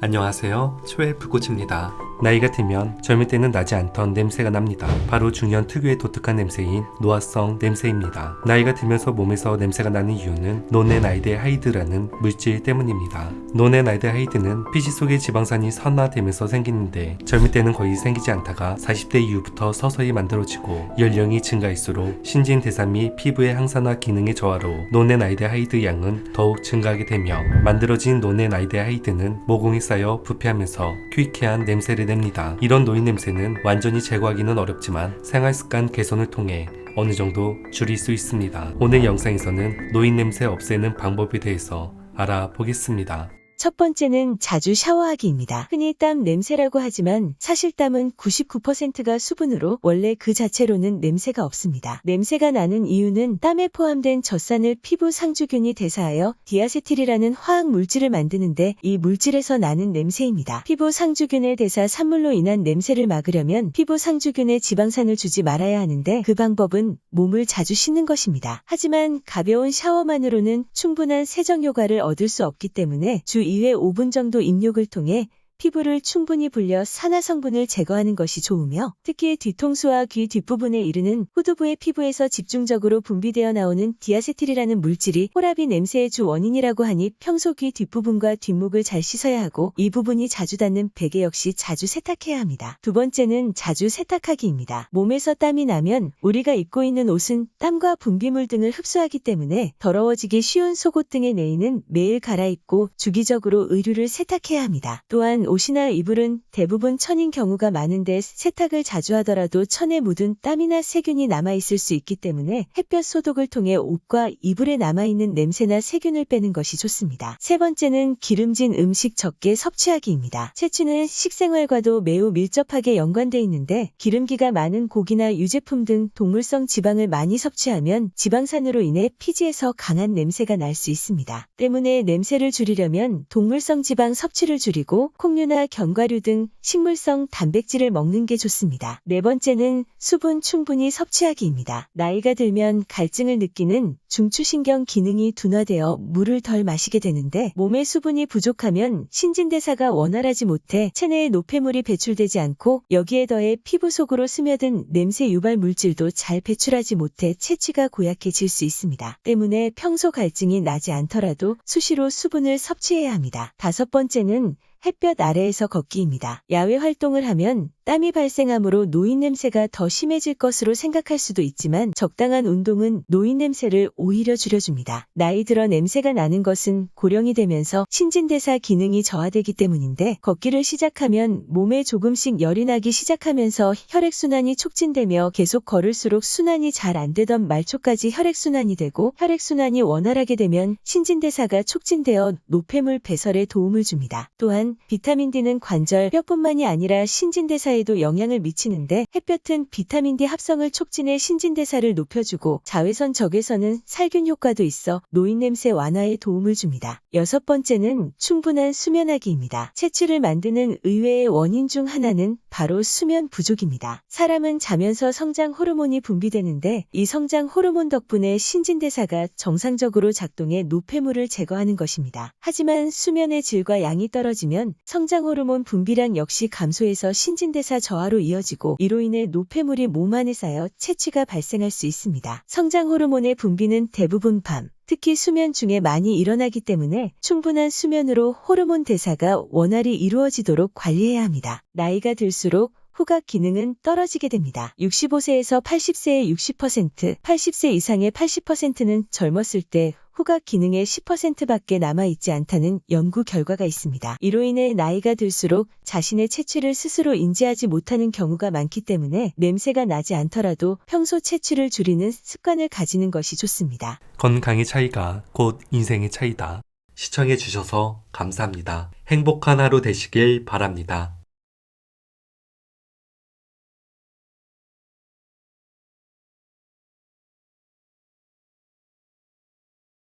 안녕하세요. 초의 불꽃입니다. 나이가 들면 젊을 때는 나지 않던 냄새가 납니다. 바로 중년 특유의 독특한 냄새인 노화성 냄새입니다. 나이가 들면서 몸에서 냄새가 나는 이유는 노넨알데하이드라는 물질 때문입니다. 노넨알데하이드는 피지 속의 지방산이 산화되면서 생기는데 젊을 때는 거의 생기지 않다가 40대 이후부터 서서히 만들어지고 연령이 증가할수록 신진대사 및 피부의 항산화 기능의 저하로 노넨알데하이드 양은 더욱 증가하게 되며 만들어진 노넨알데하이드는 모공이 쌓여 부패하면서 퀴퀴한 냄새를 냅니다. 이런 노인 냄새는 완전히 제거하기는 어렵지만 생활습관 개선을 통해 어느 정도 줄일 수 있습니다. 오늘 영상에서는 노인 냄새 없애는 방법에 대해서 알아보겠습니다. 첫 번째는 자주 샤워하기입니다. 흔히 땀 냄새라고 하지만 사실 땀은 99%가 수분으로 원래 그 자체로는 냄새가 없습니다. 냄새가 나는 이유는 땀에 포함된 젖산을 피부 상주균이 대사하여 디아세틸이라는 화학 물질을 만드는데 이 물질에서 나는 냄새입니다. 피부 상주균의 대사 산물로 인한 냄새를 막으려면 피부 상주균에 지방산을 주지 말아야 하는데 그 방법은 몸을 자주 씻는 것입니다. 하지만 가벼운 샤워만으로는 충분한 세정 효과를 얻을 수 없기 때문에 주 2회 5분 정도 입욕을 통해 피부를 충분히 불려 산화 성분을 제거하는 것이 좋으며 특히 뒤통수와 귀 뒷부분에 이르는 후두부의 피부에서 집중적으로 분비되어 나오는 디아세틸이라는 물질이 호라비 냄새의 주 원인이라고 하니 평소 귀 뒷부분과 뒷목을 잘 씻어야 하고 이 부분이 자주 닿는 베개 역시 자주 세탁해야 합니다. 두 번째는 자주 세탁하기입니다. 몸에서 땀이 나면 우리가 입고 있는 옷은 땀과 분비물 등을 흡수하기 때문에 더러워지기 쉬운 속옷 등의 내의는 매일 갈아입고 주기적으로 의류를 세탁해야 합니다. 또한 옷이나 이불은 대부분 천인 경우가 많은데 세탁을 자주 하더라도 천에 묻은 땀이나 세균이 남아있을 수 있기 때문에 햇볕 소독을 통해 옷과 이불에 남아있는 냄새나 세균을 빼는 것이 좋습니다. 세 번째는 기름진 음식 적게 섭취하기입니다. 채취는 식생활과도 매우 밀접하게 연관돼 있는데 기름기가 많은 고기나 유제품 등 동물성 지방을 많이 섭취하면 지방산으로 인해 피지에서 강한 냄새가 날 수 있습니다. 때문에 냄새를 줄이려면 동물성 지방 섭취를 줄이고 콩류나 견과류 등 식물성 단백질을 먹는 게 좋습니다. 네 번째는 수분 충분히 섭취하기입니다. 나이가 들면 갈증을 느끼는 중추신경 기능이 둔화되어 물을 덜 마시게 되는데 몸에 수분이 부족하면 신진대사가 원활하지 못해 체내에 노폐물이 배출되지 않고 여기에 더해 피부 속으로 스며든 냄새 유발 물질도 잘 배출하지 못해 체취가 고약해질 수 있습니다. 때문에 평소 갈증이 나지 않더라도 수시로 수분을 섭취해야 합니다. 다섯 번째는 햇볕 아래에서 걷기입니다. 야외 활동을 하면 땀이 발생하므로 노인 냄새가 더 심해질 것으로 생각할 수도 있지만 적당한 운동은 노인 냄새를 오히려 줄여줍니다. 나이 들어 냄새가 나는 것은 고령이 되면서 신진대사 기능이 저하되기 때문인데 걷기를 시작하면 몸에 조금씩 열이 나기 시작하면서 혈액순환이 촉진되며 계속 걸을수록 순환이 잘 안 되던 말초까지 혈액순환이 되고 혈액순환이 원활하게 되면 신진대사가 촉진되어 노폐물 배설에 도움을 줍니다. 또한 비타민 D는 관절, 뼈뿐만이 아니라 신진대사에도 영향을 미치는데 햇볕은 비타민 D 합성을 촉진해 신진대사를 높여주고 자외선 적외선은 살균 효과도 있어 노인 냄새 완화에 도움을 줍니다. 여섯 번째는 충분한 수면하기입니다. 체취를 만드는 의외의 원인 중 하나는 바로 수면 부족입니다. 사람은 자면서 성장 호르몬이 분비되는데 이 성장 호르몬 덕분에 신진대사가 정상적으로 작동해 노폐물을 제거하는 것입니다. 하지만 수면의 질과 양이 떨어지면 성장 호르몬 분비량 역시 감소해서 신진대사 저하로 이어지고 이로 인해 노폐물이 몸 안에 쌓여 체취가 발생할 수 있습니다. 성장 호르몬의 분비는 대부분 밤, 특히 수면 중에 많이 일어나기 때문에 충분한 수면으로 호르몬 대사가 원활히 이루어지도록 관리해야 합니다. 나이가 들수록 후각 기능은 떨어지게 됩니다. 65세에서 80세의 60%, 80세 이상의 80%는 젊었을 때 후각 기능의 10%밖에 남아있지 않다는 연구 결과가 있습니다. 이로 인해 나이가 들수록 자신의 체취를 스스로 인지하지 못하는 경우가 많기 때문에 냄새가 나지 않더라도 평소 체취를 줄이는 습관을 가지는 것이 좋습니다. 건강의 차이가 곧 인생의 차이다. 시청해주셔서 감사합니다. 행복한 하루 되시길 바랍니다.